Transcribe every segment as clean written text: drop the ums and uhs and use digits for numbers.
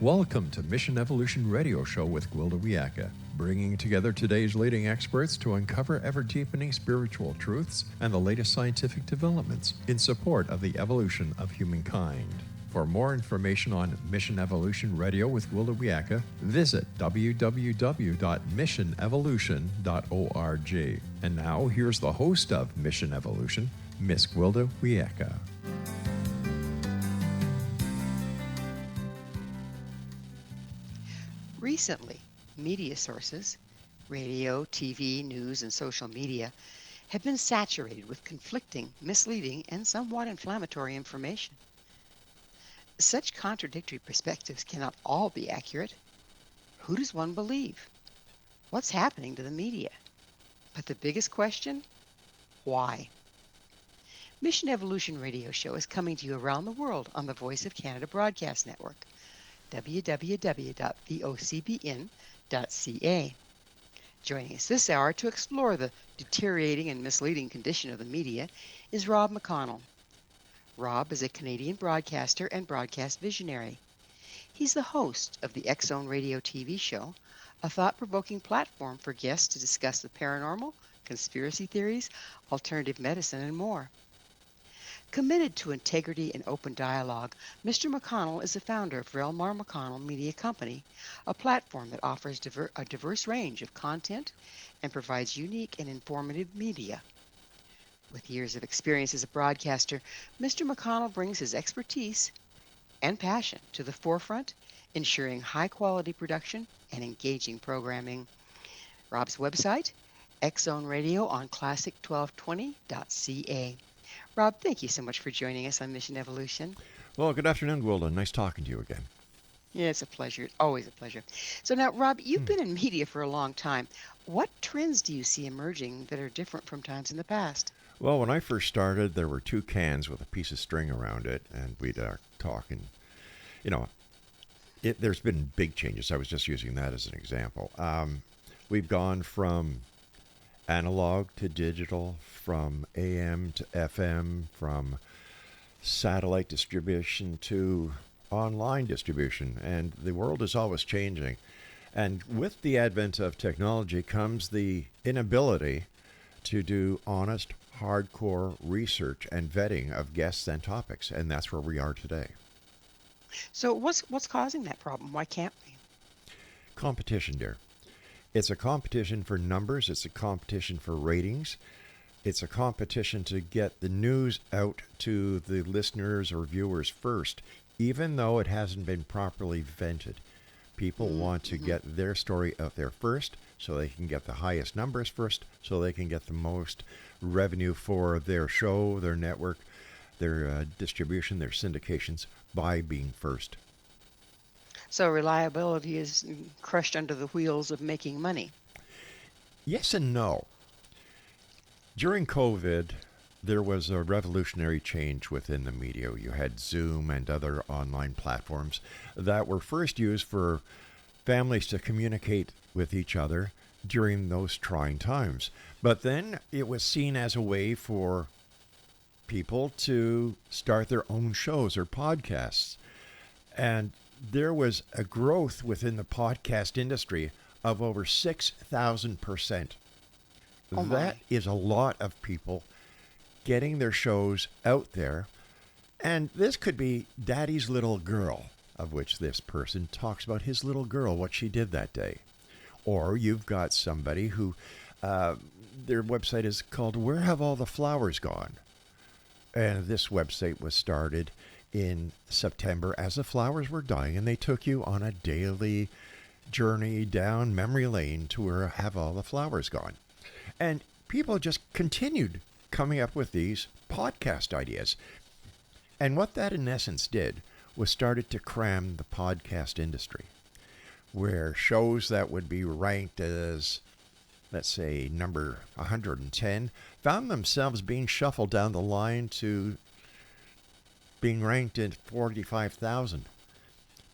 Welcome to Mission Evolution Radio Show with Gwilda Wiyaka, bringing together today's leading experts to uncover ever-deepening spiritual truths and the latest scientific developments in support of the evolution of humankind. For more information on Mission Evolution Radio with Gwilda Wiyaka, visit www.missionevolution.org. And now, here's the host of Mission Evolution, Miss Gwilda Wiyaka. Recently, media sources, radio, TV, news, and social media, have been saturated with conflicting, misleading, and somewhat inflammatory information. Such contradictory perspectives cannot all be accurate. Who does one believe? What's happening to the media? But the biggest question? Why? Mission Evolution Radio Show is coming to you around the world on the Voice of Canada Broadcast Network, www.vocbn.ca. Joining us this hour to explore the deteriorating and misleading condition of the media is Rob McConnell. Rob is a Canadian broadcaster and broadcast visionary. He's the host of the X-Zone Radio TV show, a thought-provoking platform for guests to discuss the paranormal, conspiracy theories, alternative medicine, and more. Committed to integrity and open dialogue, Mr. McConnell is the founder of REL-MAR McConnell Media Company, a platform that offers a diverse range of content and provides unique and informative media. With years of experience as a broadcaster, Mr. McConnell brings his expertise and passion to the forefront, ensuring high-quality production and engaging programming. Rob's website, X-Zone Radio on classic1220.ca. Rob, thank you so much for joining us on Mission Evolution. Well, good afternoon, Gwilda. Nice talking to you again. Yeah, it's a pleasure. It's always a pleasure. So now, Rob, you've been in media for a long time. What trends do you see emerging that are different from times in the past? Well, when I first started, there were two cans with a piece of string around it, and we'd talk, and, there's been big changes. I was just using that as an example. We've gone from analog to digital, from AM to FM, from satellite distribution to online distribution, and the world is always changing. And with the advent of technology comes the inability to do honest, hardcore research and vetting of guests and topics, and that's where we are today. So what's causing that problem? Why can't we? Competition, dear. It's a competition for numbers. It's a competition for ratings. It's a competition to get the news out to the listeners or viewers first, even though it hasn't been properly vented. People want to get their story out there first so they can get the highest numbers first, so they can get the most revenue for their show, their network, their distribution, their syndications by being first. So reliability is crushed under the wheels of making money. Yes and no. During COVID, there was a revolutionary change within the media. You had Zoom and other online platforms that were first used for families to communicate with each other during those trying times. But then it was seen as a way for people to start their own shows or podcasts. And there was a growth within the podcast industry of over 6,000%. That is a lot of people getting their shows out there. And this could be Daddy's little girl, of which this person talks about his little girl, what she did that day. Or you've got somebody who, their website is called Where Have All the Flowers Gone? And this website was started in September as the flowers were dying, and they took you on a daily journey down memory lane to where have all the flowers gone. And people just continued coming up with these podcast ideas. And what that in essence did was started to cram the podcast industry, where shows that would be ranked as, let's say, number 110, found themselves being shuffled down the line to being ranked at 45,000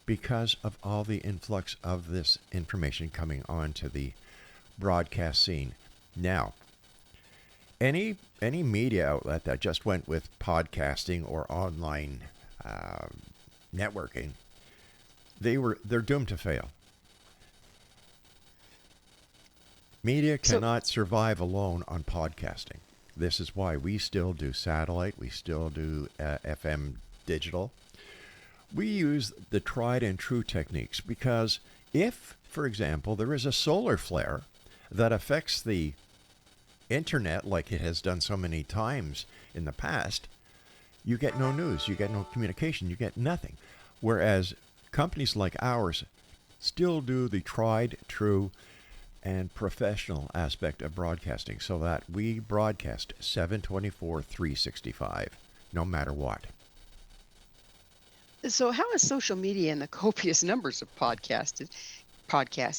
because of all the influx of this information coming onto the broadcast scene. Now, any media outlet that just went with podcasting or online networking they're doomed to fail. Media So, cannot survive alone on podcasting. This is why we still do satellite, we still do FM digital. We use the tried and true techniques because if, for example, there is a solar flare that affects the internet like it has done so many times in the past, you get no news, you get no communication, you get nothing. Whereas companies like ours still do the tried, true, and professional aspect of broadcasting so that we broadcast 7/24, 365, no matter what. so how has social media and the copious numbers of podcasts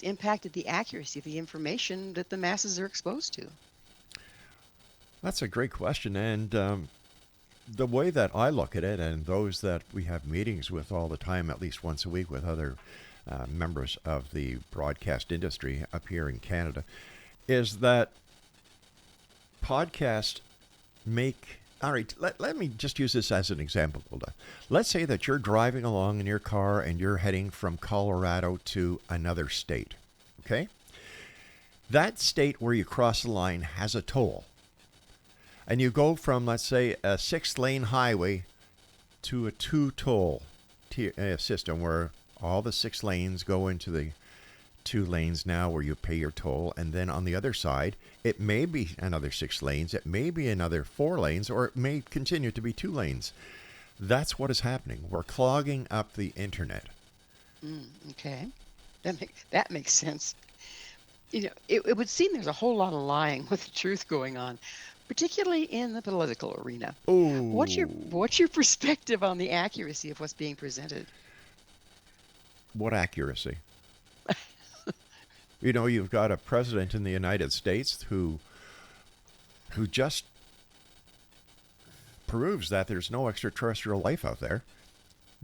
impacted the accuracy of the information that the masses are exposed to? That's a great question. And the way that I look at it, and those that we have meetings with all the time, at least once a week with other members of the broadcast industry up here in Canada, is that podcasts make. All right, let me just use this as an example, Gwilda. Let's say that you're driving along in your car and you're heading from Colorado to another state, okay? That state where you cross the line has a toll. And you go from, let's say, a 6-lane highway to a 2-toll system where all the 6 lanes go into the 2 lanes now where you pay your toll. And then on the other side, it may be another 6 lanes, it may be another 4 lanes, or it may continue to be 2 lanes. That's what is happening. We're clogging up the internet. Okay, that makes sense. It would seem there's a whole lot of lying with the truth going on, particularly in the political arena. What's your Oh, what's your perspective on the accuracy of what's being presented? what accuracy. You know, you've got a president in the United States who just proves that there's no extraterrestrial life out there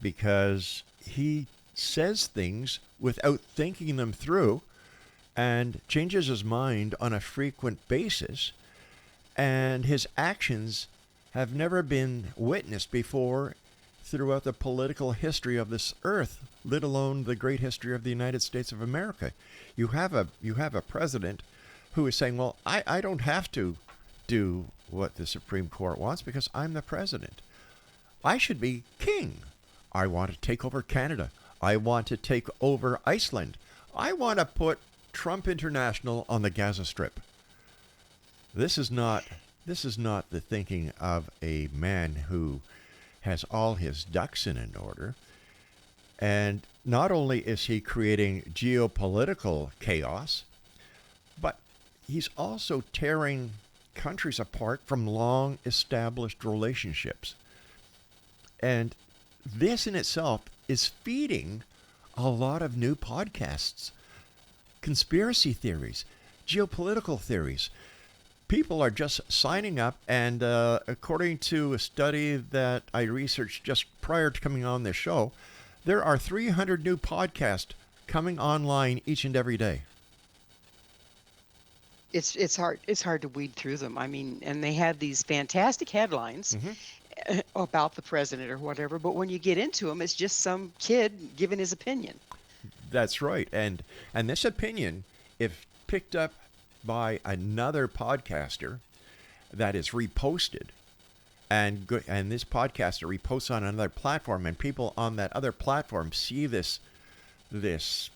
because he says things without thinking them through and changes his mind on a frequent basis, and his actions have never been witnessed before throughout the political history of this earth, let alone the great history of the United States of America. You have a president who is saying, well, I don't have to do what the Supreme Court wants because I'm the president. I should be king. I want to take over Canada. I want to take over Iceland. I want to put Trump International on the Gaza Strip. This is not the thinking of a man who has all his ducks in an order. And not only is he creating geopolitical chaos, but he's also tearing countries apart from long established relationships. And this in itself is feeding a lot of new podcasts, conspiracy theories, geopolitical theories. People are just signing up, and according to a study that I researched just prior to coming on this show, there are 300 new podcasts coming online each and every day. It's hard to weed through them. I mean, and they have these fantastic headlines about the president or whatever, but when you get into them, it's just some kid giving his opinion. That's right. And this opinion, if picked up by another podcaster that is reposted, and this podcaster reposts on another platform, and people on that other platform see this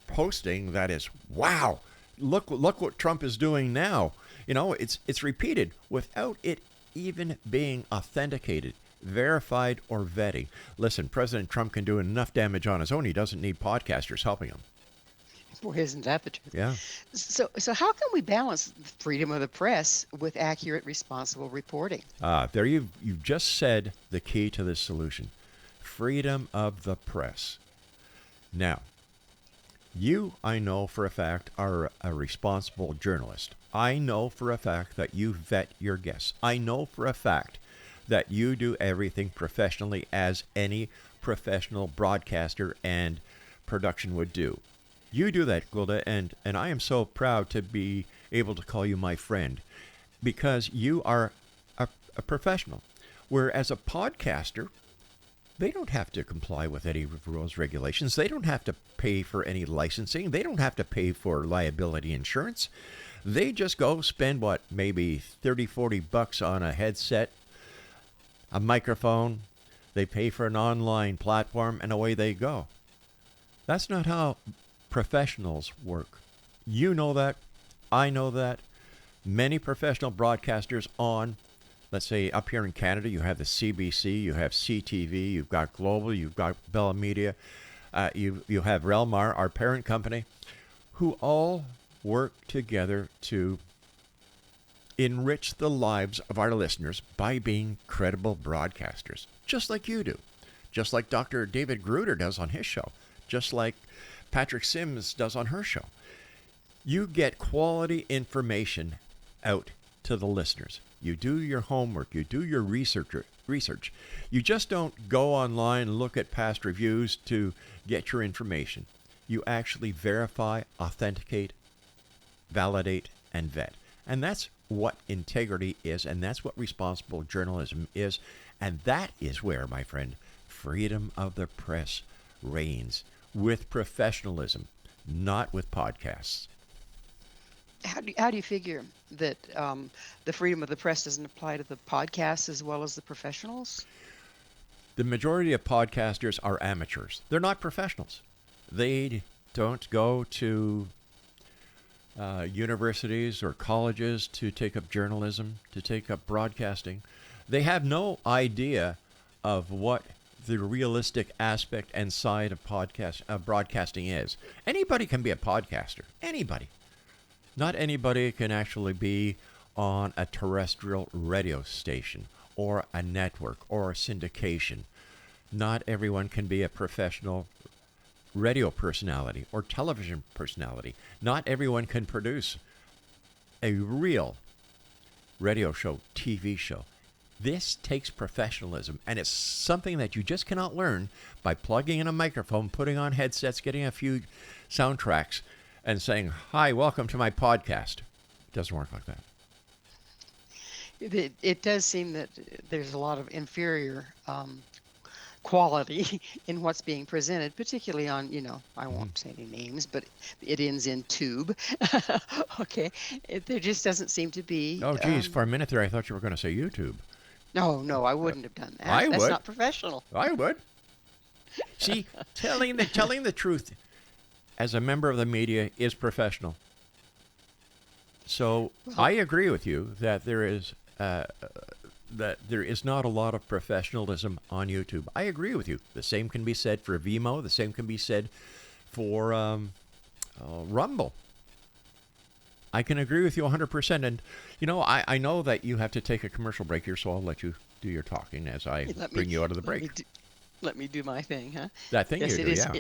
posting that is, wow, look what Trump is doing now. You know, it's repeated without it even being authenticated, verified, or vetting. Listen, President Trump can do enough damage on his own. He doesn't need podcasters helping him. Boy, isn't that the truth? Yeah. So how can we balance freedom of the press with accurate, responsible reporting? There you've just said the key to this solution. Freedom of the press. Now, you, I know for a fact, are a responsible journalist. I know for a fact that you vet your guests. I know for a fact that you do everything professionally as any professional broadcaster and production would do. You do that, Gwilda, and I am so proud to be able to call you my friend because you are a professional. Whereas a podcaster, They don't have to comply with any rules, regulations. They don't have to pay for any licensing. They don't have to pay for liability insurance. They just go spend what, maybe 30, 40 bucks on a headset, a microphone. They pay for an online platform, and away they go. That's not how professionals work. You know that. I know that. Many professional broadcasters on, let's say up here in Canada, you have the CBC, you have CTV, you've got Global, you've got Bell Media, you have REL-MAR, our parent company, who all work together to enrich the lives of our listeners by being credible broadcasters, just like you do, just like Dr. David Gruder does on his show, just like Patrick Sims does on her show. You get quality information out to the listeners. You do your homework. You do your research. You just don't go online and look at past reviews to get your information. You actually verify, authenticate, validate, and vet. And that's what integrity is, and that's what responsible journalism is. And that is where, my friend, freedom of the press reigns, with professionalism, not with podcasts. How do you figure that the freedom of the press doesn't apply to the podcasts as well as the professionals? The majority of podcasters are amateurs. They're not professionals. They don't go to universities or colleges to take up journalism, to take up broadcasting. They have no idea of what the realistic aspect and side of broadcasting is. Anybody can be a podcaster. Anybody. Not anybody can actually be on a terrestrial radio station or a network or a syndication. Not everyone can be a professional radio personality or television personality. Not everyone can produce a real radio show, TV show. This takes professionalism, and it's something that you just cannot learn by plugging in a microphone, putting on headsets, getting a few soundtracks, and saying, "Hi, welcome to my podcast." It doesn't work like that. It does seem that there's a lot of inferior quality in what's being presented, particularly on, I won't say any names, but it ends in tube. Okay. There just doesn't seem to be. Oh, geez, for a minute there, I thought you were going to say YouTube. No, I wouldn't have done that. I That's would. not professional. I would. See, telling the truth as a member of the media is professional. So I agree with you that there is not a lot of professionalism on YouTube. I agree with you. The same can be said for Vimeo. The same can be said for Rumble. I can agree with you 100%. And, I know that you have to take a commercial break here, so I'll let you do your talking as I bring you out of the break. Let me do my thing, huh? That thing Yes, you do, yeah.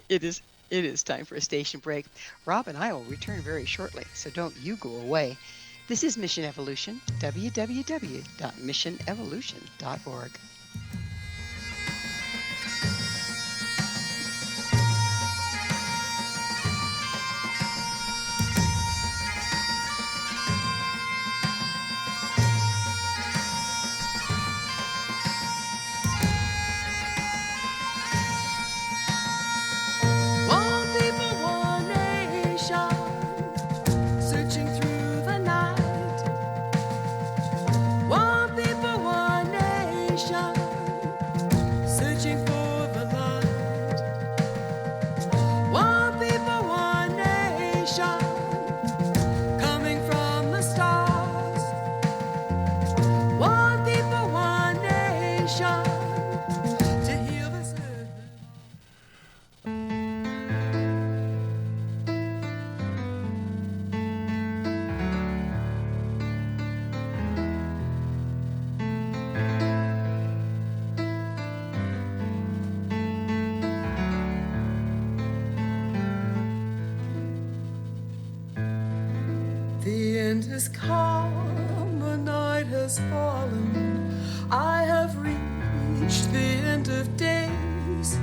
It is time for a station break. Rob and I will return very shortly, so don't you go away. This is Mission Evolution, www.missionevolution.org. The end is come, the night has fallen. I have reached the end of days.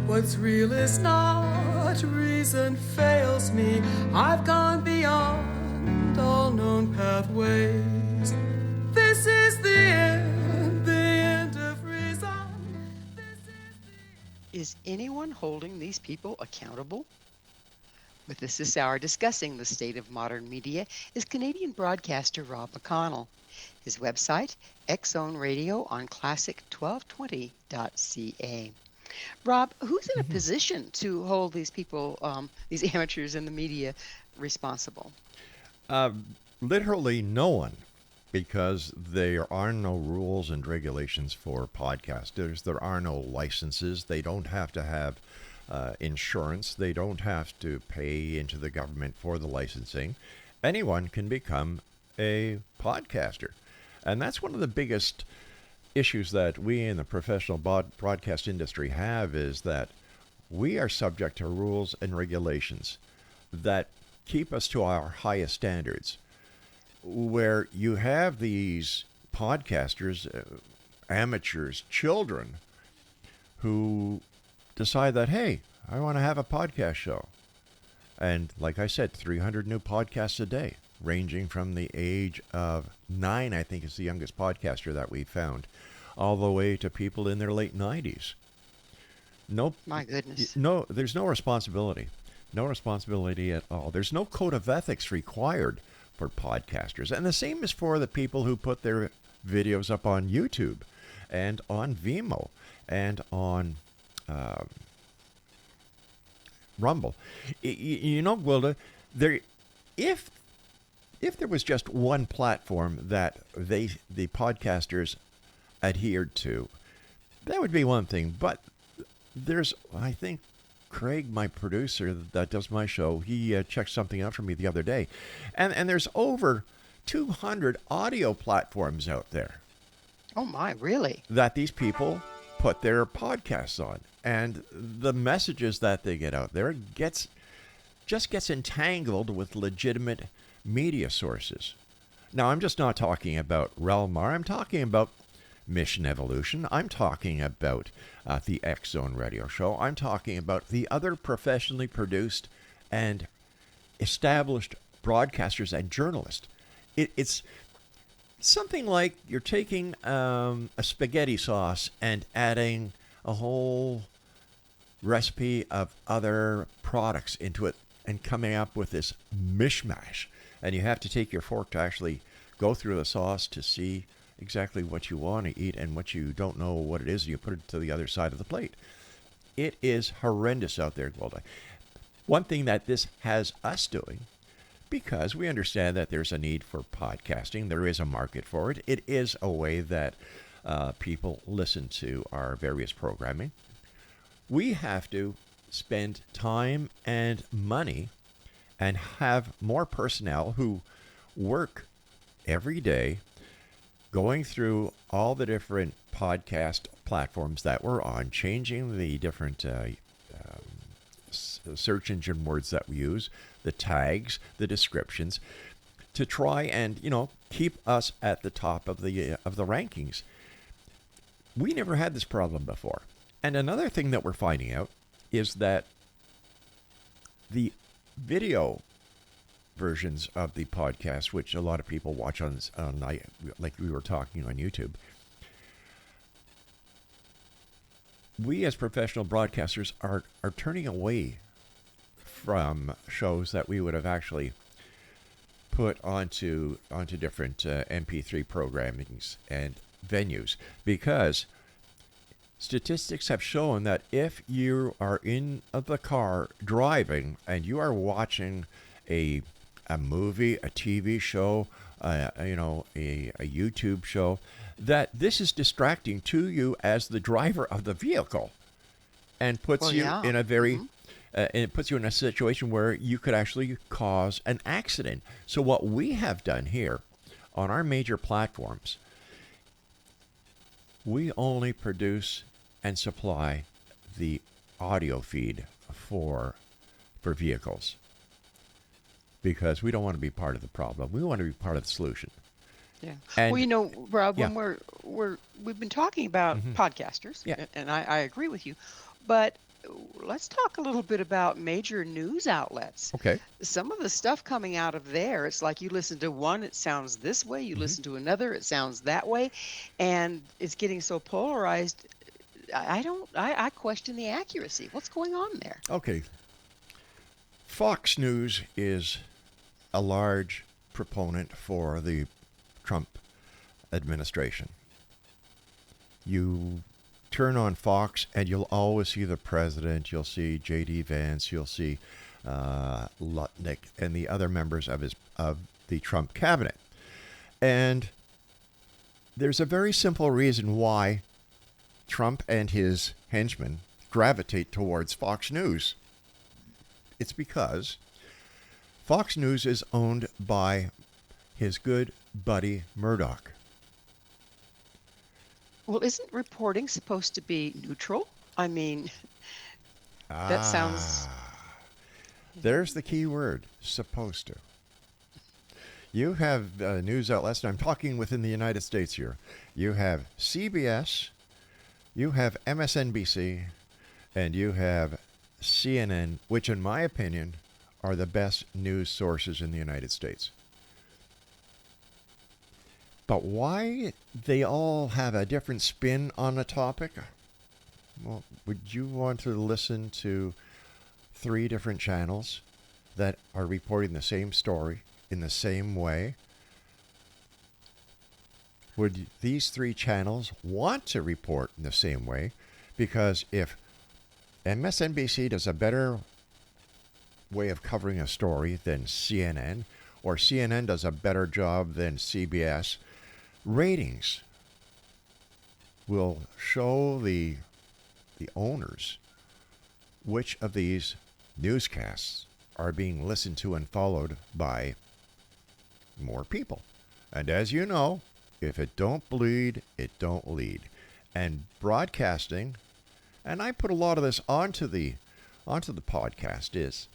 What's real is not, reason fails me. I've gone beyond all known pathways. This is the end of reason. This is Is anyone holding these people accountable? With us this hour discussing the state of modern media is Canadian broadcaster Rob McConnell. His website, X-Zone Radio on classic1220.ca. Rob, who's in a Mhm. position to hold these people, these amateurs in the media, responsible? Uh, Literally no one, because there are no rules and regulations for podcasters. There are no licenses. They don't have to have insurance. They don't have to pay into the government for the licensing. Anyone can become a podcaster. And that's one of the biggest issues that we in the professional broadcast industry have, is that we are subject to rules and regulations that keep us to our highest standards. Where you have these podcasters, amateurs, children who decide that, hey, I want to have a podcast show. And like I said, 300 new podcasts a day, ranging from the age of 9, I think is the youngest podcaster that we found, all the way to people in their late 90s. No, My goodness. no, there's no responsibility. No responsibility at all. There's no code of ethics required for podcasters. And the same is for the people who put their videos up on YouTube and on Vimeo and on Rumble. You know, Gwilda, there, if if there was just one platform that the podcasters adhered to, that would be one thing. But there's, I think, Craig, my producer that does my show, he checked something out for me the other day, and there's over 200 audio platforms out there Oh my, really? that these people put their podcasts on, and the messages that they get out there gets entangled with legitimate media sources. Now, I'm just not talking about REL-MAR. I'm talking about Mission Evolution. I'm talking about the X-Zone Radio Show. I'm talking about the other professionally produced and established broadcasters and journalists. It's something like you're taking a spaghetti sauce and adding a whole recipe of other products into it and coming up with this mishmash. And you have to take your fork to actually go through the sauce to see exactly what you want to eat and what you don't know what it is, and you put it to the other side of the plate. It is horrendous out there, Gwilda. One thing that this has us doing, because we understand that there's a need for podcasting, there is a market for it. It is a way that people listen to our various programming. We have to spend time and money and have more personnel who work every day going through all the different podcast platforms that we're on, changing the different search engine words that we use, the tags, the descriptions, to try and, keep us at the top of the rankings. We never had this problem before. And another thing that we're finding out is that the video versions of the podcast, which a lot of people watch on like we were talking on YouTube, we as professional broadcasters are turning away from shows that we would have actually put onto different MP3 programmings and venues, because statistics have shown that if you are in the car driving and you are watching a movie, a TV show, a YouTube show, that this is distracting to you as the driver of the vehicle, and puts Well, you yeah. in a very and it puts you in a situation where you could actually cause an accident. So what we have done here on our major platforms, we only produce and supply the audio feed for vehicles, because we don't want to be part of the problem. We want to be part of the solution. Yeah. And Well, Rob, yeah. when we've been talking about podcasters, Yeah. and I agree with you, but let's talk a little bit about major news outlets. Okay. Some of the stuff coming out of there, it's like you listen to one, it sounds this way, you listen to another, it sounds that way, and it's getting so polarized. I question the accuracy. What's going on there? Okay. Fox News is a large proponent for the Trump administration. You turn on Fox and you'll always see the president, you'll see J.D. Vance, you'll see Lutnick and the other members of the Trump cabinet. And there's a very simple reason why Trump and his henchmen gravitate towards Fox News. It's because Fox News is owned by his good buddy Murdoch. Well, isn't reporting supposed to be neutral? I mean, that sounds. There's the key word, supposed to. You have news outlets, and I'm talking within the United States here. You have CBS, you have MSNBC, and you have CNN, which in my opinion are the best news sources in the United States. But why they all have a different spin on a topic? Well, would you want to listen to 3 different channels that are reporting the same story in the same way? Would these 3 channels want to report in the same way? Because if MSNBC does a better way of covering a story than CNN, or CNN does a better job than CBS, ratings will show the owners which of these newscasts are being listened to and followed by more people. And as you know, if it don't bleed, it don't lead. And broadcasting, and I put a lot of this onto the podcasters,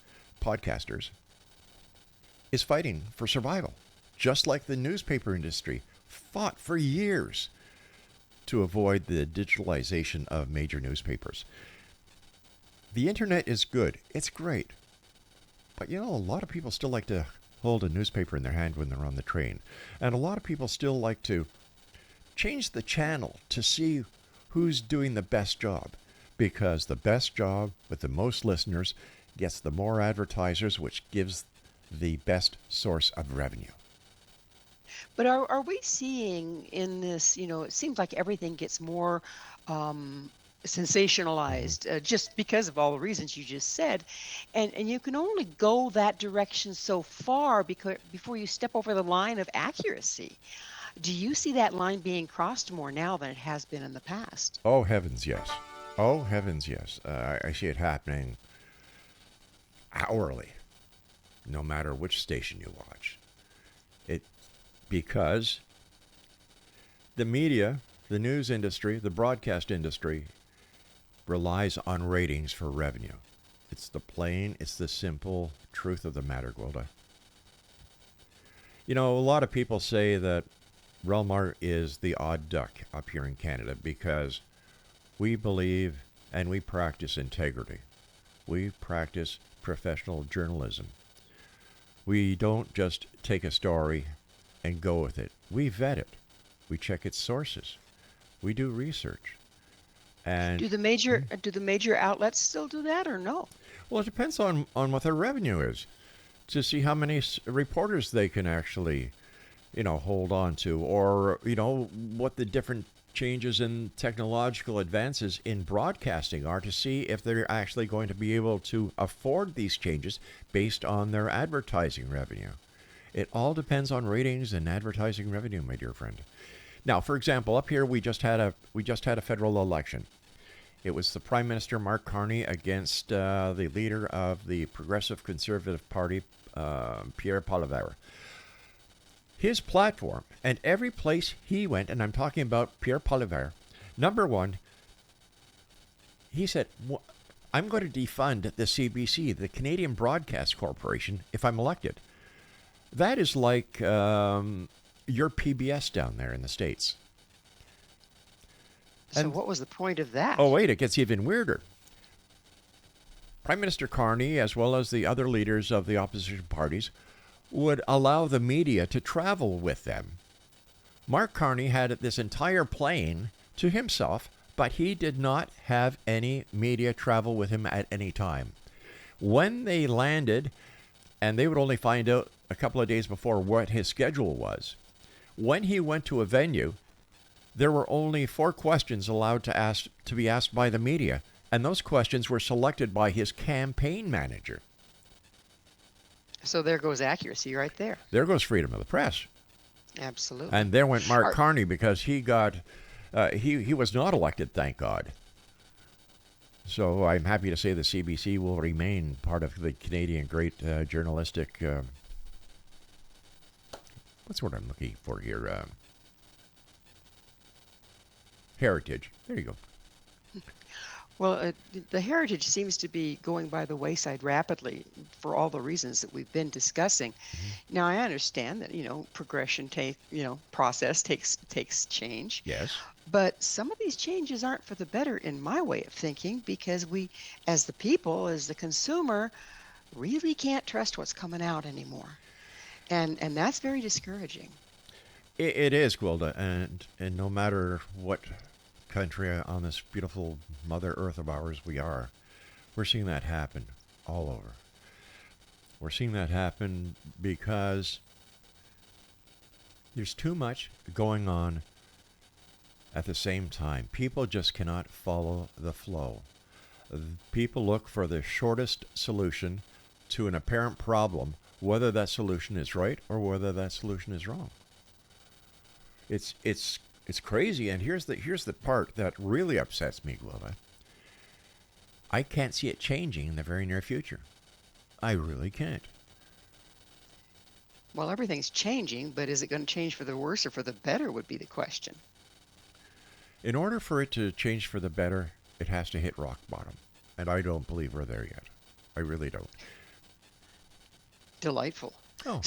is fighting for survival, just like the newspaper industry fought for years to avoid the digitalization of major newspapers. The internet is good. It's great. But you know, a lot of people still like to hold a newspaper in their hand when they're on the train. And a lot of people still like to change the channel to see who's doing the best job. Because the best job with the most listeners gets the more advertisers, which gives the best source of revenue. But are we seeing in this, it seems like everything gets more sensationalized just because of all the reasons you just said. And you can only go that direction so far before you step over the line of accuracy. Do you see that line being crossed more now than it has been in the past? Oh, heavens, yes. Oh, heavens, yes. I see it happening hourly, no matter which station you watch. Because the media, the news industry, the broadcast industry relies on ratings for revenue. It's the simple truth of the matter, Gwilda. You know, a lot of people say that REL-MAR is the odd duck up here in Canada because we believe and we practice integrity. We practice professional journalism. We don't just take a story and go with it. We vet it. We check its sources. We do research. And do the major outlets still do that or no? Well, it depends on what their revenue is, to see how many reporters they can actually, hold on to, or what the different changes in technological advances in broadcasting are, to see if they're actually going to be able to afford these changes based on their advertising revenue. It all depends on ratings and advertising revenue, my dear friend. Now, for example, up here we just had a federal election. It was the Prime Minister Mark Carney against the leader of the Progressive Conservative Party, Pierre Poilievre. His platform, and every place he went, and I'm talking about Pierre Poilievre, number one, he said, I'm going to defund the CBC, the Canadian Broadcast Corporation, if I'm elected. That is like your PBS down there in the States. So what was the point of that? Oh, wait, it gets even weirder. Prime Minister Carney, as well as the other leaders of the opposition parties, would allow the media to travel with them. Mark Carney had this entire plane to himself, but he did not have any media travel with him at any time. When they landed, and they would only find out a couple of days before what his schedule was, when he went to a venue, there were only 4 questions allowed to be asked by the media, and those questions were selected by his campaign manager. So there goes accuracy right there. There goes freedom of the press. Absolutely. And there went Mark Carney, because he got he was not elected, thank God. So I'm happy to say the CBC will remain part of the Canadian great journalistic. What's what I'm looking for here? Heritage. There you go. Well, the heritage seems to be going by the wayside rapidly for all the reasons that we've been discussing. Now, I understand that, progression process takes change. Yes. But some of these changes aren't for the better in my way of thinking, because we, as the people, as the consumer, really can't trust what's coming out anymore. And that's very discouraging. It is, Gwilda, and no matter what country on this beautiful Mother Earth of ours we're seeing that happen all over. We're seeing that happen because there's too much going on at the same time. People just cannot follow the flow. People look for the shortest solution to an apparent problem, whether that solution is right or whether that solution is wrong. It's crazy, and here's the part that really upsets me, Gwilda. I can't see it changing in the very near future. I really can't. Well, everything's changing, but is it going to change for the worse or for the better would be the question. In order for it to change for the better, it has to hit rock bottom, and I don't believe we're there yet. I really don't. Delightful. Oh,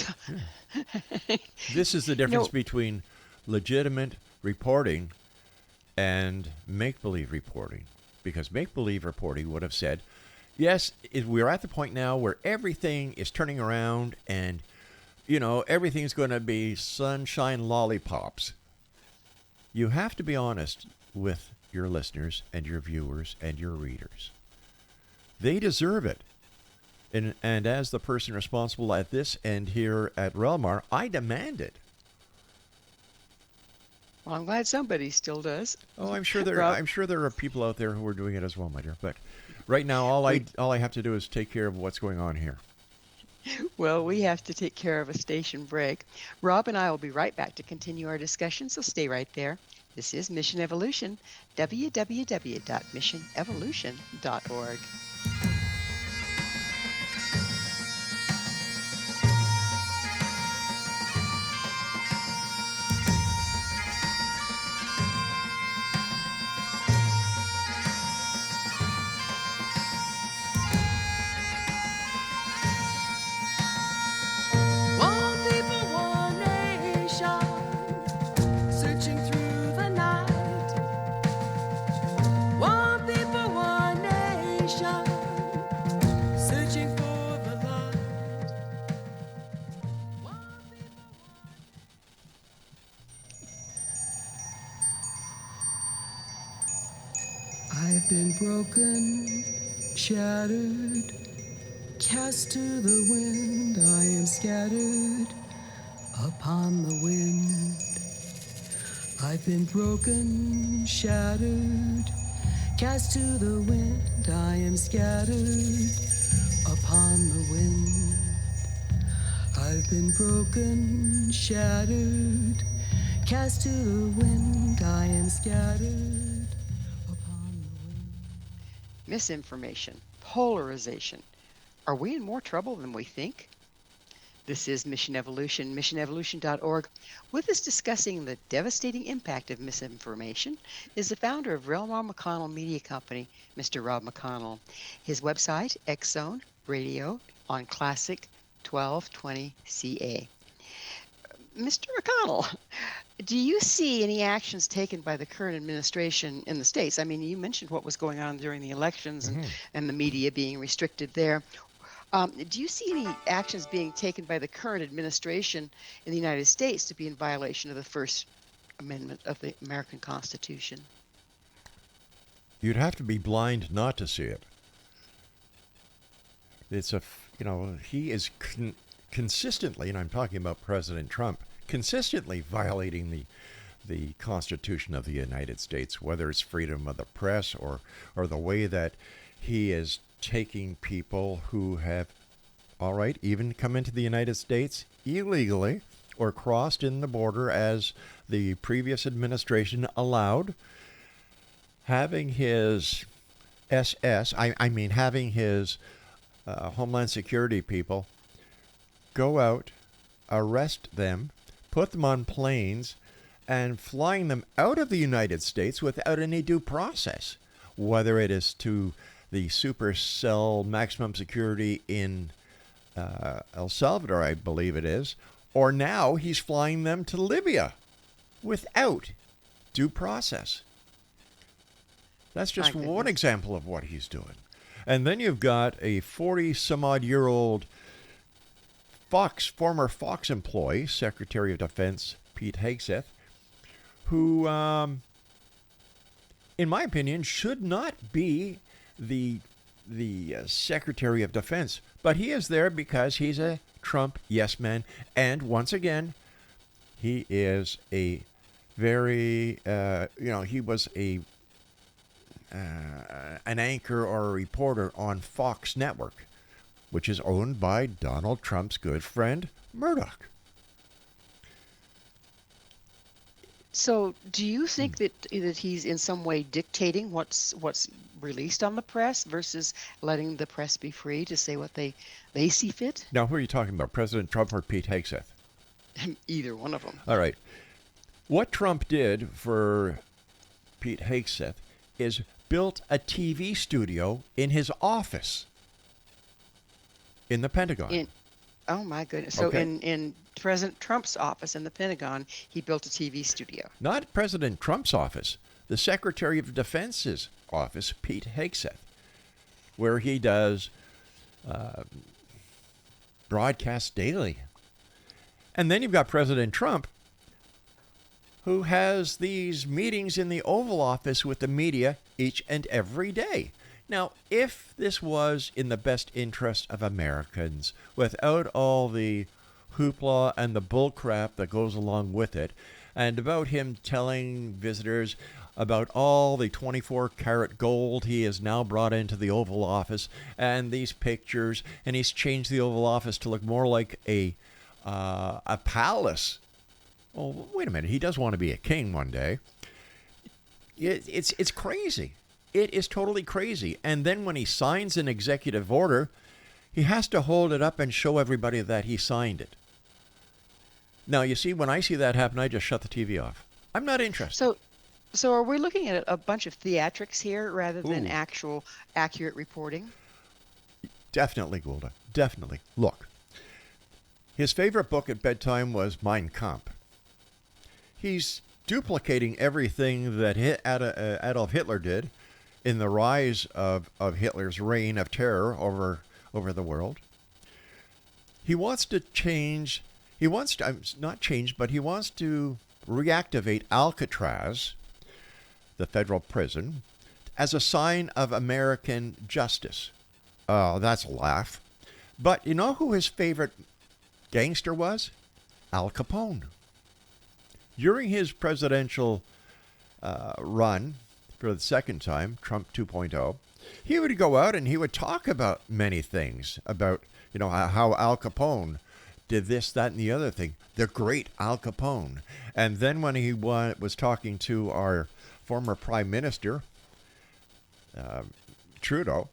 yeah. This is the difference between legitimate reporting and make-believe reporting, because make-believe reporting would have said, yes, we're at the point now where everything is turning around and, everything's going to be sunshine lollipops. You have to be honest with your listeners and your viewers and your readers. They deserve it. And as the person responsible at this end here at REL-MAR, I demand it. Well, I'm glad somebody still does. Oh, I'm sure there are people out there who are doing it as well, my dear. But right now, all I have to do is take care of what's going on here. Well, we have to take care of a station break. Rob and I will be right back to continue our discussion, so stay right there. This is Mission Evolution, www.missionevolution.org. I've been broken, shattered, cast to the wind. I am scattered upon the wind. I've been broken, shattered, cast to the wind. I am scattered upon the wind. I've been broken, shattered, cast to the wind. I am scattered. Misinformation, polarization. Are we in more trouble than we think? This is Mission Evolution, missionevolution.org. With us discussing the devastating impact of misinformation is the founder of REL-MAR McConnell Media Company, Mr. Rob McConnell. His website, X-Zone Radio on Classic 1220 CA. Mr. McConnell, do you see any actions taken by the current administration in the States? I mean, you mentioned what was going on during the elections and the media being restricted there. Do you see any actions being taken by the current administration in the United States to be in violation of the First Amendment of the American Constitution? You'd have to be blind not to see it. It's he is consistently, and I'm talking about President Trump, consistently violating the Constitution of the United States, whether it's freedom of the press or the way that he is taking people who have, all right, even come into the United States illegally or crossed in the border as the previous administration allowed, having his having his Homeland Security people go out, arrest them, put them on planes, and flying them out of the United States without any due process, whether it is to the super cell maximum security in El Salvador, I believe it is, or now he's flying them to Libya without due process. That's just one example of what he's doing. And then you've got a 40-some-odd-year-old former Fox employee, Secretary of Defense Pete Hegseth, who, in my opinion, should not be the Secretary of Defense. But he is there because he's a Trump yes man. And once again, he is a very, he was an anchor or a reporter on Fox Network, which is owned by Donald Trump's good friend, Murdoch. So, do you think that he's in some way dictating what's released on the press versus letting the press be free to say what they see fit? Now, who are you talking about, President Trump or Pete Hegseth? Either one of them. All right. What Trump did for Pete Hegseth is built a TV studio in his office in the Pentagon. Oh, my goodness. So Okay. in President Trump's office in the Pentagon, he built a TV studio. Not President Trump's office, the Secretary of Defense's office, Pete Hegseth, where he does broadcast daily. And then you've got President Trump, who has these meetings in the Oval Office with the media each and every day. Now, if this was in the best interest of Americans, without all the hoopla and the bullcrap that goes along with it, and about him telling visitors about all the 24-karat gold he has now brought into the Oval Office, and these pictures, and he's changed the Oval Office to look more like a palace. Oh, wait a minute. He does want to be a king one day. It's crazy. It is totally crazy. And then when he signs an executive order, he has to hold it up and show everybody that he signed it. Now, you see, when I see that happen, I just shut the TV off. I'm not interested. So are we looking at a bunch of theatrics here rather than Ooh. actual accurate reporting? Definitely, Gwilda. Definitely. Look, his favorite book at bedtime was Mein Kampf. He's duplicating everything that Adolf Hitler did in the rise of Hitler's reign of terror over the world. He wants to change, he wants to reactivate Alcatraz, the federal prison, as a sign of American justice. Oh, that's a laugh. But you know who his favorite gangster was? Al Capone. During his presidential run for the second time, Trump 2.0, he would go out and he would talk about many things, about, how Al Capone did this, that, and the other thing. The great Al Capone. And then when he was talking to our former prime minister, Trudeau,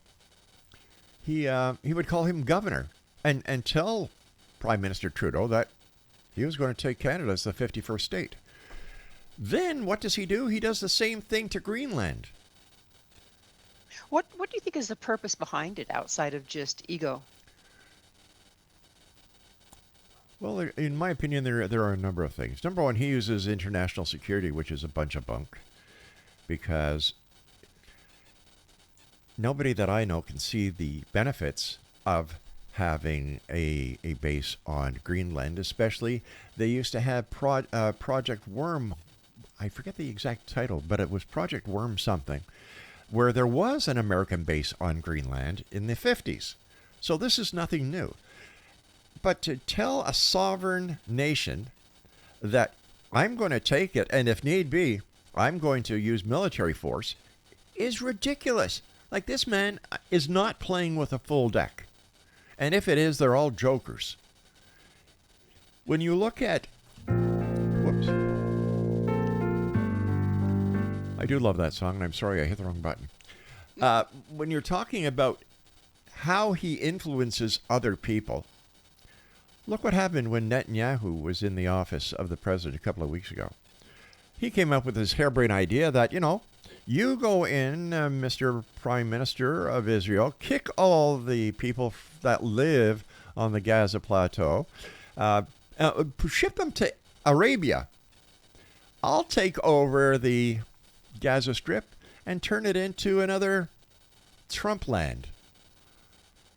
he would call him governor and tell Prime Minister Trudeau that he was going to take Canada as the 51st state. Then what does he do? He does the same thing to Greenland. What do you think is the purpose behind it outside of just ego? Well, in my opinion, there are a number of things. Number one, he uses international security, which is a bunch of bunk, because nobody that I know can see the benefits of having a base on Greenland. Especially, they used to have Project Worm. I forget the exact title, but it was Project Worm something. where there was an American base on Greenland in the 50s. So this is nothing new. But to tell a sovereign nation that I'm going to take it, and if need be, I'm going to use military force, is ridiculous. Like, this man is not playing with a full deck. And if it is, they're all jokers. When you look at... Whoops. I do love that song, and I'm sorry I hit the wrong button. When you're talking about how he influences other people, look what happened when Netanyahu was in the office of the president a couple of weeks ago. He came up with this harebrained idea that, you go in, Mr. Prime Minister of Israel, kick all the people that live on the Gaza plateau, ship them to Arabia. I'll take over the Gaza Strip and turn it into another Trump land.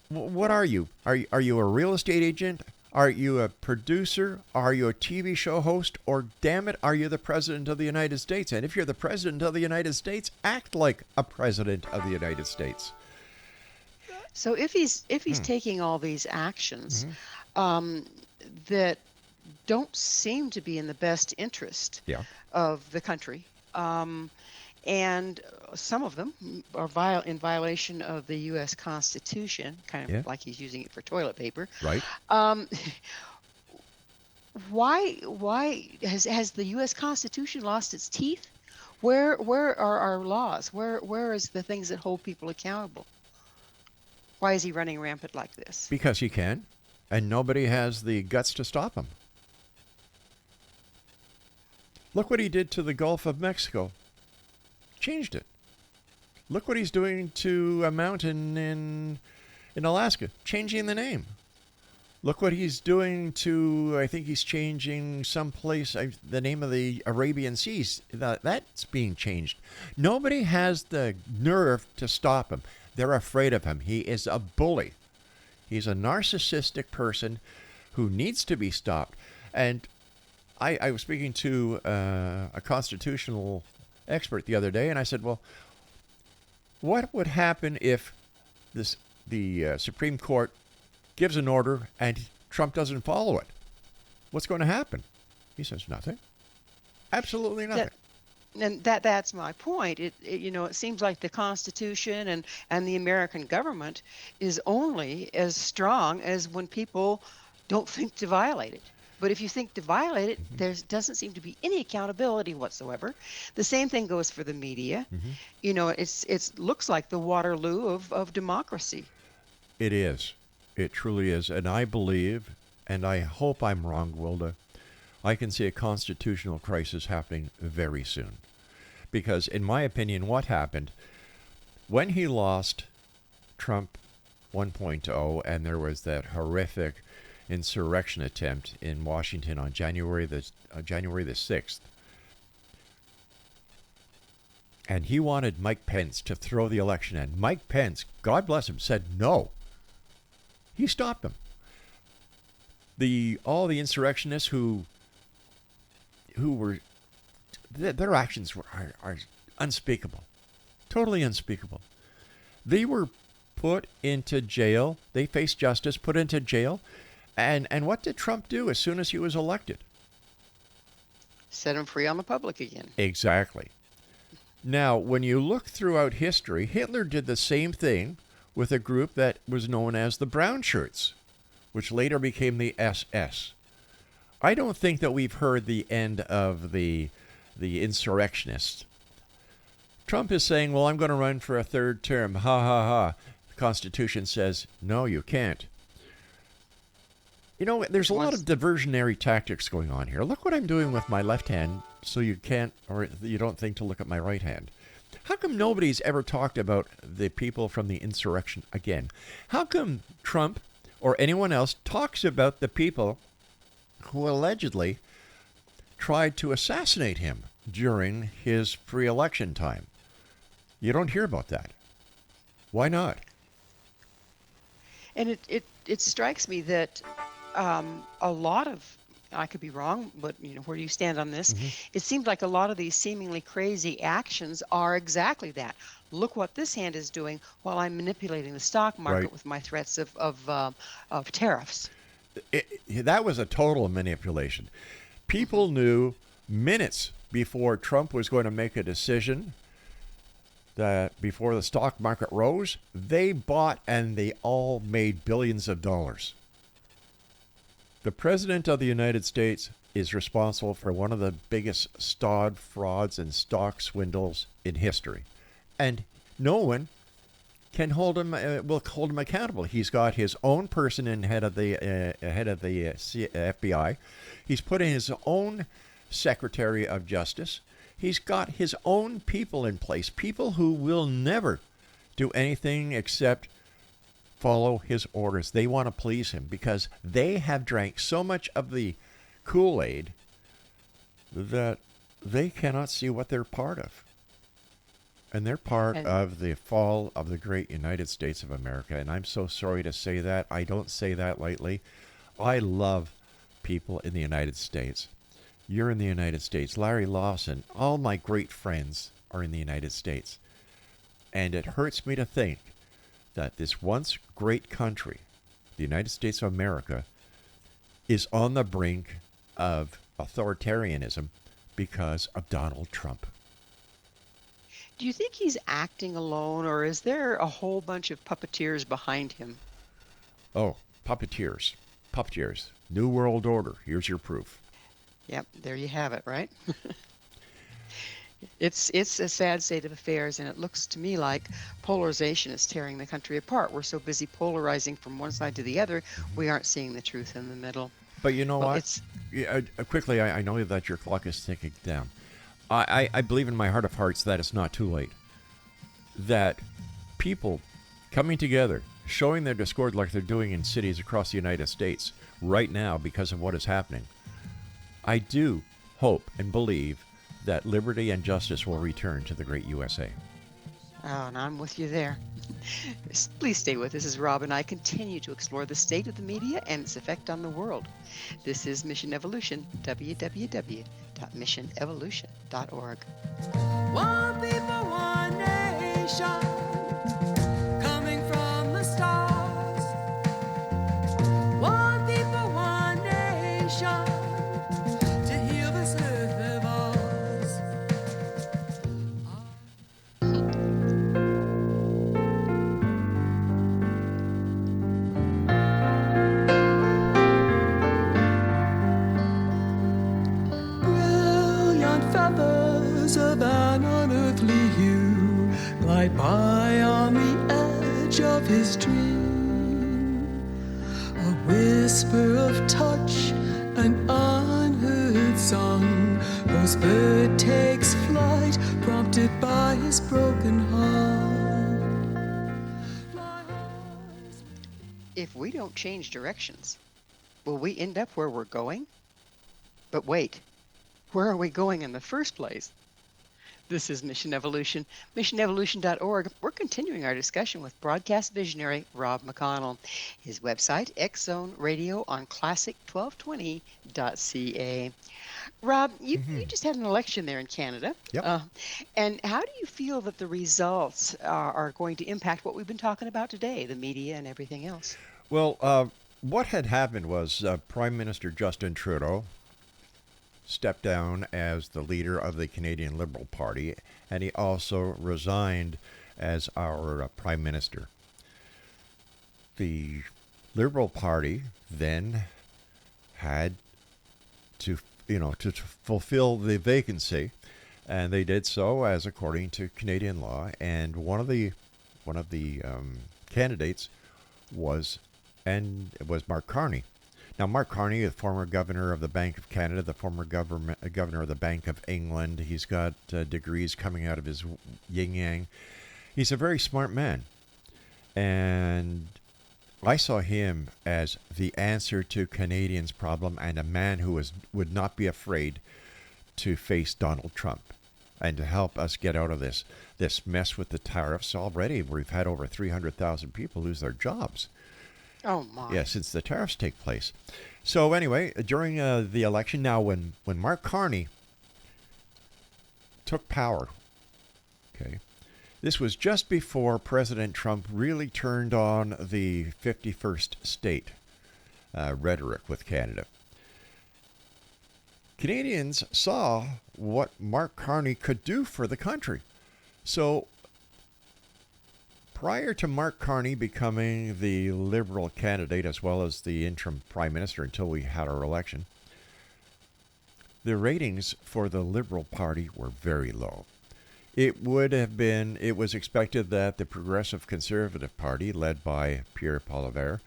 What are you? Are you a real estate agent? Are you a producer? Are you a TV show host? Or, damn it, are you the President of the United States? And if you're the President of the United States, act like a President of the United States. So if he's taking all these actions that don't seem to be in the best interest of the country, and some of them are in violation of the U.S. Constitution, kind of like he's using it for toilet paper. Right. Why has the U.S. Constitution lost its teeth? Where are our laws? Where is the things that hold people accountable? Why is he running rampant like this? Because he can, and nobody has the guts to stop him. Look what he did to the Gulf of Mexico. Changed it. Look what he's doing to a mountain in Alaska, changing the name. Look what he's doing to, I think he's changing someplace, the name of the Arabian Seas. That's being changed. Nobody has the nerve to stop him. They're afraid of him. He is a bully. He's a narcissistic person who needs to be stopped. And I was speaking to a constitutional expert the other day, and I said, well, what would happen if the Supreme Court gives an order and Trump doesn't follow it? What's going to happen? He says nothing. Absolutely nothing. That's my point. It seems like the Constitution and the American government is only as strong as when people don't think to violate it. But if you think to violate it, there doesn't seem to be any accountability whatsoever. The same thing goes for the media. It looks like the Waterloo of democracy. It is. It truly is. And I believe, and I hope I'm wrong, Gwilda, I can see a constitutional crisis happening very soon. Because in my opinion, what happened when he lost Trump 1.0 and there was that horrific insurrection attempt in Washington on January the 6th. And he wanted Mike Pence to throw the election in. Mike Pence, God bless him, said no. He stopped them. All the insurrectionists who were, their actions are unspeakable. Totally unspeakable. They were put into jail. They faced justice, put into jail. And what did Trump do as soon as he was elected? Set him free on the public again. Exactly. Now, when you look throughout history, Hitler did the same thing with a group that was known as the Brown Shirts, which later became the SS. I don't think that we've heard the end of the insurrectionists. Trump is saying, well, I'm going to run for a third term. Ha, ha, ha. The Constitution says, no, you can't. There's a lot of diversionary tactics going on here. Look what I'm doing with my left hand so you can't, or you don't think to look at my right hand. How come nobody's ever talked about the people from the insurrection again? How come Trump or anyone else talks about the people who allegedly tried to assassinate him during his free election time? You don't hear about that. Why not? And it strikes me that a lot of I could be wrong, but where do you stand on this? Hmm. It seems like a lot of these seemingly crazy actions are exactly that. Look what this hand is doing while I'm manipulating the stock Right. market with my threats of tariffs. That was a total manipulation. Hmm. People knew minutes before Trump was going to make a decision that before the stock market rose, they bought and they all made billions of dollars. The President of the United States is responsible for one of the biggest stock frauds and stock swindles in history. And no one can hold him will hold him accountable. He's got his own person in head of the FBI. He's put in his own Secretary of Justice. He's got his own people in place, people who will never do anything except follow his orders. They want to please him because they have drank so much of the Kool-Aid that they cannot see what they're part of. And they're part And of the fall of the great United States of America. And I'm so sorry to say that. I don't say that lightly. I love people in the United States. You're in the United States. Larry Lawson, all my great friends are in the United States. And it hurts me to think that this once great country, the United States of America, is on the brink of authoritarianism because of Donald Trump. do you think he's acting alone, or is there a whole bunch of puppeteers behind him? Oh, puppeteers. Puppeteers. New World Order. Here's your proof. Yep, there you have it, right? It's a sad state of affairs, and it looks to me like polarization is tearing the country apart. We're so busy polarizing from one side to the other, we aren't seeing the truth in the middle. But you know Well, what? it's Yeah, quickly, I know that your clock is ticking down. I believe in my heart of hearts that it's not too late. That people coming together, showing their discord like they're doing in cities across the United States right now because of what is happening. I do hope and believe that liberty and justice will return to the great USA. Oh, and I'm with you there. Please stay with us as Rob and I continue to explore the state of the media and its effect on the world. This is Mission Evolution, www.missionevolution.org. One people, one nation, coming from the stars. One people, one nation, to heal this earth of ours. Brilliant feathers of an unearthly hue glide by on the edge of his dream. A whisper of touch, an unheard song. Whose bird takes flight, prompted by his broken heart. My heart. If we don't change directions, will we end up where we're going? But wait, where are we going in the first place? This is Mission Evolution, missionevolution.org. We're continuing our discussion with broadcast visionary Rob McConnell. His website, X Zone Radio on classic1220.ca. Rob, you just had an election there in Canada. Yep. And how do you feel that the results are going to impact what we've been talking about today, the media and everything else? Well, what had happened was Prime Minister Justin Trudeau stepped down as the leader of the Canadian Liberal Party, and he also resigned as our Prime Minister. The Liberal Party then had to, to fulfill the vacancy, and they did so as according to Canadian law. And one of the candidates was Mark Carney. Now, Mark Carney, the former governor of the Bank of Canada, the former governor of the Bank of England, he's got degrees coming out of his yin-yang. He's a very smart man. And I saw him as the answer to Canadians' problem and a man who would not be afraid to face Donald Trump and to help us get out of this mess with the tariffs. Already, we've had over 300,000 people lose their jobs. Oh my. Yeah, since the tariffs take place. So anyway, during the election, now when Mark Carney took power, okay, this was just before President Trump really turned on the 51st state rhetoric with Canada. Canadians saw what Mark Carney could do for the country. So prior to Mark Carney becoming the Liberal candidate as well as the interim prime minister until we had our election, the ratings for the Liberal Party were very low. It was expected that the Progressive Conservative Party, led by Pierre Poilievre,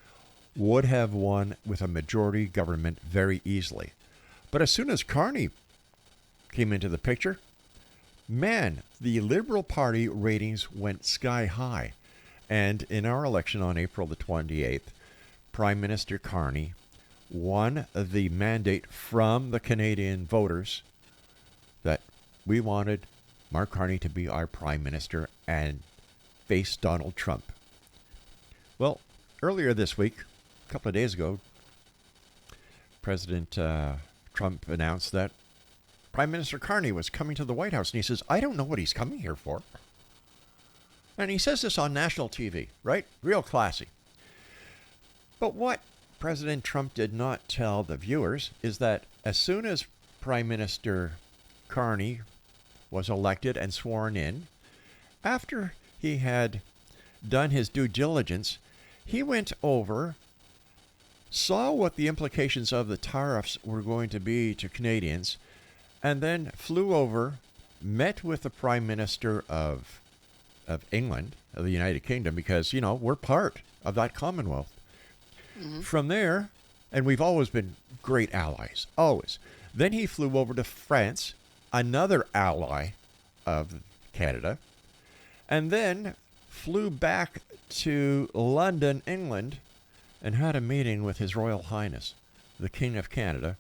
would have won with a majority government very easily. But as soon as Carney came into the picture, man, the Liberal Party ratings went sky high. And in our election on April the 28th, Prime Minister Carney won the mandate from the Canadian voters that we wanted Mark Carney to be our Prime Minister and face Donald Trump. Well, earlier this week, a couple of days ago, President Trump announced that Prime Minister Carney was coming to the White House, and he says, I don't know what he's coming here for. And he says this on national TV, right? Real classy. But what President Trump did not tell the viewers is that as soon as Prime Minister Carney was elected and sworn in, after he had done his due diligence, he went over, saw what the implications of the tariffs were going to be to Canadians, and then flew over, met with the Prime Minister of England, of the United Kingdom, because, you know, we're part of that Commonwealth. Mm-hmm. From there, and we've always been great allies, always. Then he flew over to France, another ally of Canada, and then flew back to London, England, and had a meeting with His Royal Highness, the King of Canada,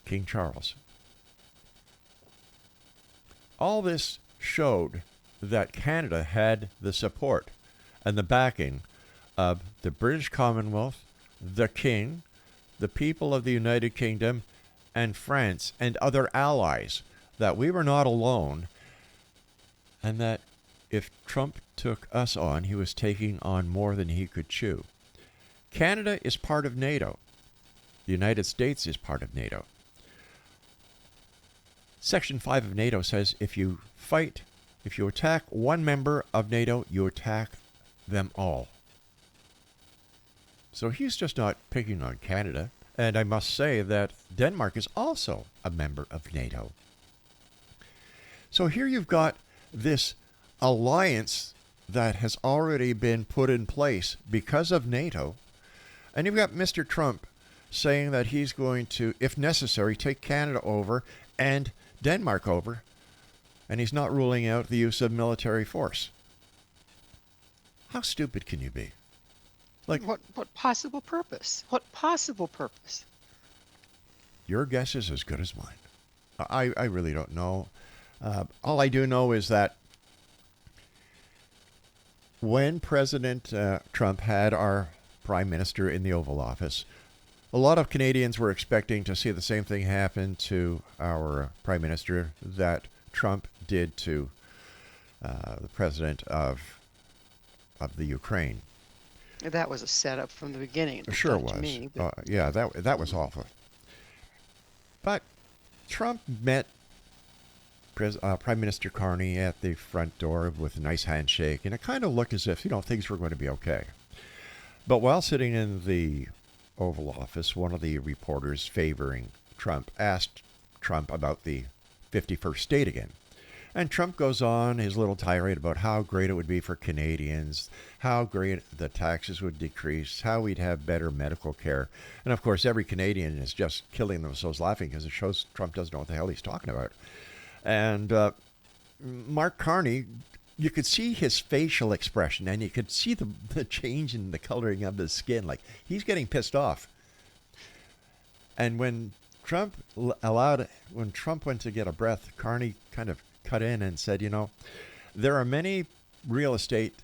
King Charles. All this showed that Canada had the support and the backing of the British Commonwealth, the King, the people of the United Kingdom, and France and other allies, that we were not alone, and that if Trump took us on, he was taking on more than he could chew. Canada is part of NATO. The United States is part of NATO. Section 5 of NATO says if you attack one member of NATO, you attack them all. So he's just not picking on Canada. And I must say that Denmark is also a member of NATO. So here you've got this alliance that has already been put in place because of NATO. And you've got Mr. Trump saying that he's going to, if necessary, take Canada over and Denmark over. And he's not ruling out the use of military force. How stupid can you be? Like, What possible purpose? What possible purpose? your guess is as good as mine. I really don't know. All I do know is that when President Trump had our Prime Minister in the Oval Office, a lot of Canadians were expecting to see the same thing happen to our Prime Minister that Trump did to the President of the Ukraine. That was a setup from the beginning. It Sure looked was. to me, but Yeah, that was awful. But Trump met Prime Minister Carney at the front door with a nice handshake, and it kind of looked as if, things were going to be okay. But while sitting in the Oval Office, one of the reporters favoring Trump asked Trump about the 51st state again. And Trump goes on his little tirade about how great it would be for Canadians, how great the taxes would decrease, how we'd have better medical care. And of course, every Canadian is just killing themselves laughing because it shows Trump doesn't know what the hell he's talking about. And Mark Carney, you could see his facial expression, and you could see the change in the coloring of his skin. Like, he's getting pissed off. And when Trump went to get a breath, Carney kind of cut in and said, there are many real estate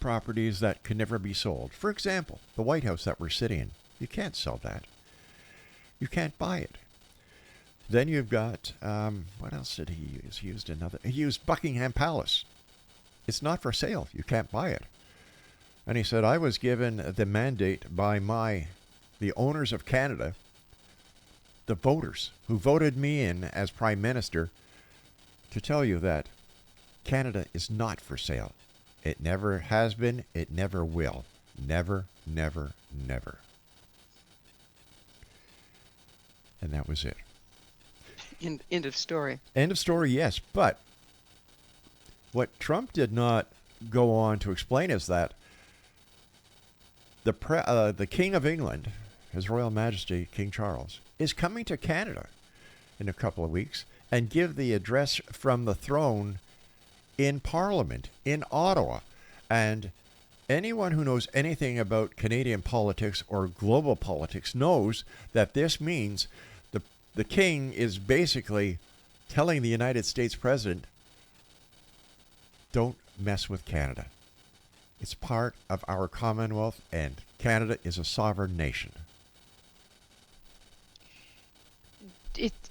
properties that can never be sold. For example, the White House that we're sitting in. You can't sell that. You can't buy it. Then you've got, what else did he use? He used Buckingham Palace. It's not for sale. You can't buy it. And he said, I was given the mandate by the owners of Canada, the voters who voted me in as Prime Minister, to tell you that Canada is not for sale. It never has been. It never will. Never, never, never. And that was it. End of story. End of story, yes. But what Trump did not go on to explain is that the King of England, His Royal Majesty King Charles, is coming to Canada in a couple of weeks and give the address from the throne in Parliament in Ottawa. And anyone who knows anything about Canadian politics or global politics knows that this means the king is basically telling the United States president, don't mess with Canada. It's part of our Commonwealth, and Canada is a sovereign nation.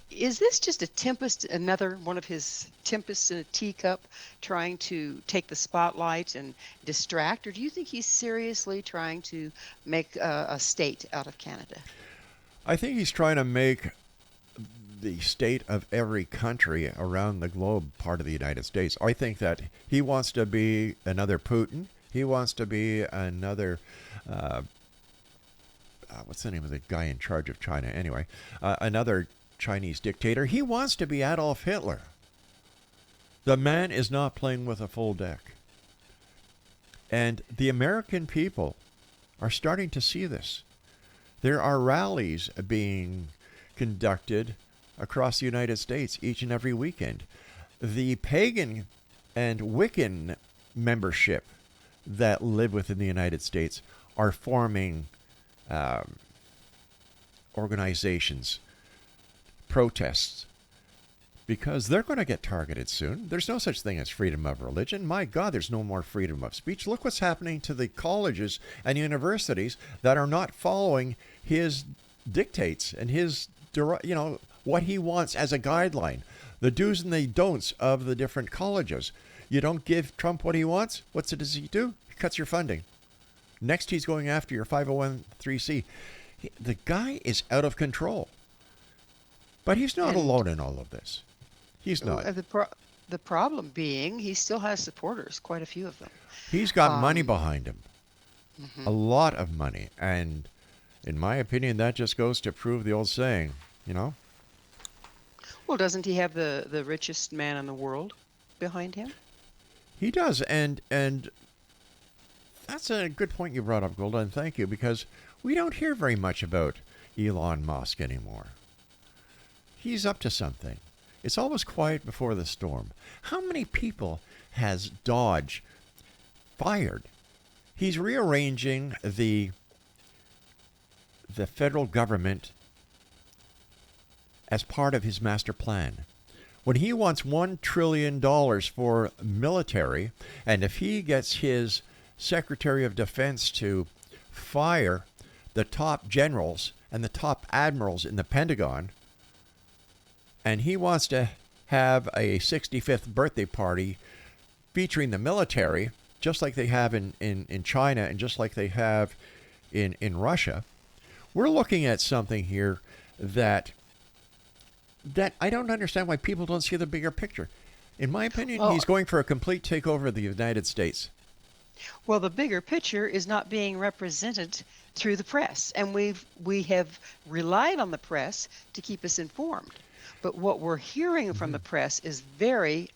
Is this just a tempest, another one of his tempests in a teacup, trying to take the spotlight and distract, or do you think he's seriously trying to make a state out of Canada? I think he's trying to make the state of every country around the globe part of the United States. I think that he wants to be another Putin. He wants to be another, what's the name of the guy in charge of China? Anyway, another Chinese dictator. He wants to be Adolf Hitler. The man is not playing with a full deck. And the American people are starting to see this. There are rallies being conducted across the United States each and every weekend. The pagan and Wiccan membership that live within the United States are forming organizations, protests, because they're going to get targeted soon. There's no such thing as freedom of religion. My God, there's no more freedom of speech. Look what's happening to the colleges and universities that are not following his dictates and his, what he wants as a guideline, the do's and the don'ts of the different colleges. You don't give Trump what he wants. What does he do? He cuts your funding. Next, he's going after your 501c. The guy is out of control. But he's not alone in all of this. He's not. The problem being he still has supporters, quite a few of them. He's got money behind him. Mm-hmm. A lot of money. And in my opinion, that just goes to prove the old saying, Well, doesn't he have the richest man in the world behind him? He does. And that's a good point you brought up, Gwilda, and thank you, because we don't hear very much about Elon Musk anymore. He's up to something. It's always quiet before the storm. How many people has Dodge fired? He's rearranging the federal government as part of his master plan. When he wants $1 trillion for military, and if he gets his Secretary of Defense to fire the top generals and the top admirals in the Pentagon, and he wants to have a 65th birthday party featuring the military, just like they have in China and just like they have in Russia, we're looking at something here that I don't understand why people don't see the bigger picture. In my opinion, he's going for a complete takeover of the United States. Well, the bigger picture is not being represented through the press, and we have relied on the press to keep us informed. But what we're hearing from the press is very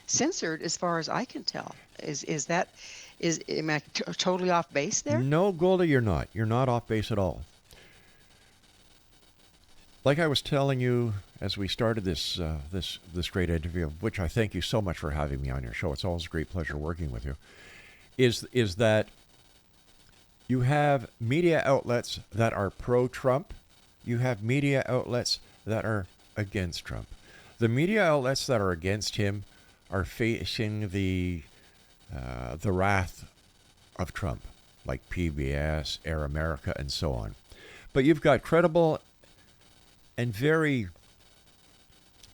censored, as far as I can tell. Am I totally off base there? No, Gwilda, you're not. You're not off base at all. Like I was telling you as we started this great interview, of which I thank you so much for having me on your show. It's always a great pleasure working with you. Is that you have media outlets that are pro-Trump. You have media outlets that are against Trump. The media outlets that are against him are facing the wrath of Trump, like PBS, Air America, and so on. But you've got credible and very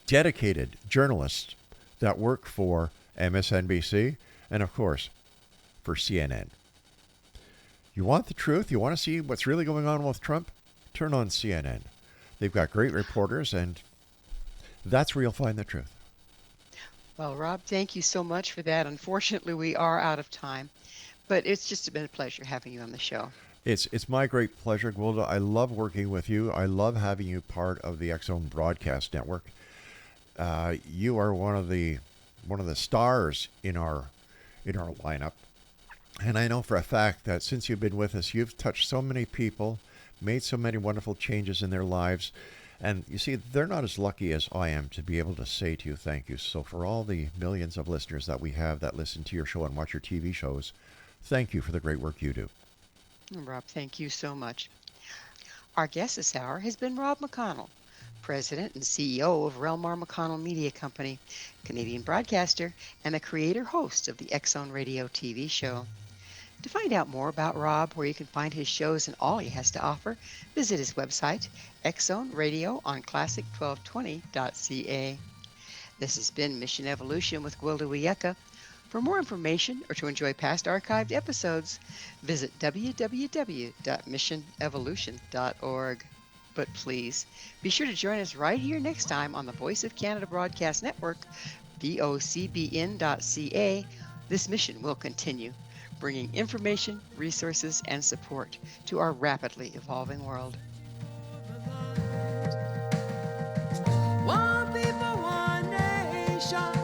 dedicated journalists that work for MSNBC and, of course, for CNN. You want the truth? You want to see what's really going on with Trump? Turn on CNN. They've got great reporters, and that's where you'll find the truth. Well, Rob, thank you so much for that. Unfortunately, we are out of time, but it's just been a pleasure having you on the show. It's my great pleasure, Gwilda. I love working with you. I love having you part of the X Zone Broadcast Network. You are one of the stars in our lineup, and I know for a fact that since you've been with us, you've touched so many people, made so many wonderful changes in their lives. And you see, they're not as lucky as I am to be able to say to you thank you. So for all the millions of listeners that we have that listen to your show and watch your TV shows, thank you for the great work you do. Rob, thank you so much. Our guest this hour has been Rob McConnell, President and CEO of REL-MAR McConnell Media Company, Canadian broadcaster, and the creator-host of the X Zone Radio TV show. To find out more about Rob, where you can find his shows and all he has to offer, visit his website, X Zone Radio on classic1220.ca. This has been Mission Evolution with Gwilda Wiyaka. For more information or to enjoy past archived episodes, visit www.missionevolution.org. But please, be sure to join us right here next time on the Voice of Canada Broadcast Network, vocbn.ca. This mission will continue, bringing information, resources, and support to our rapidly evolving world. One people, one nation.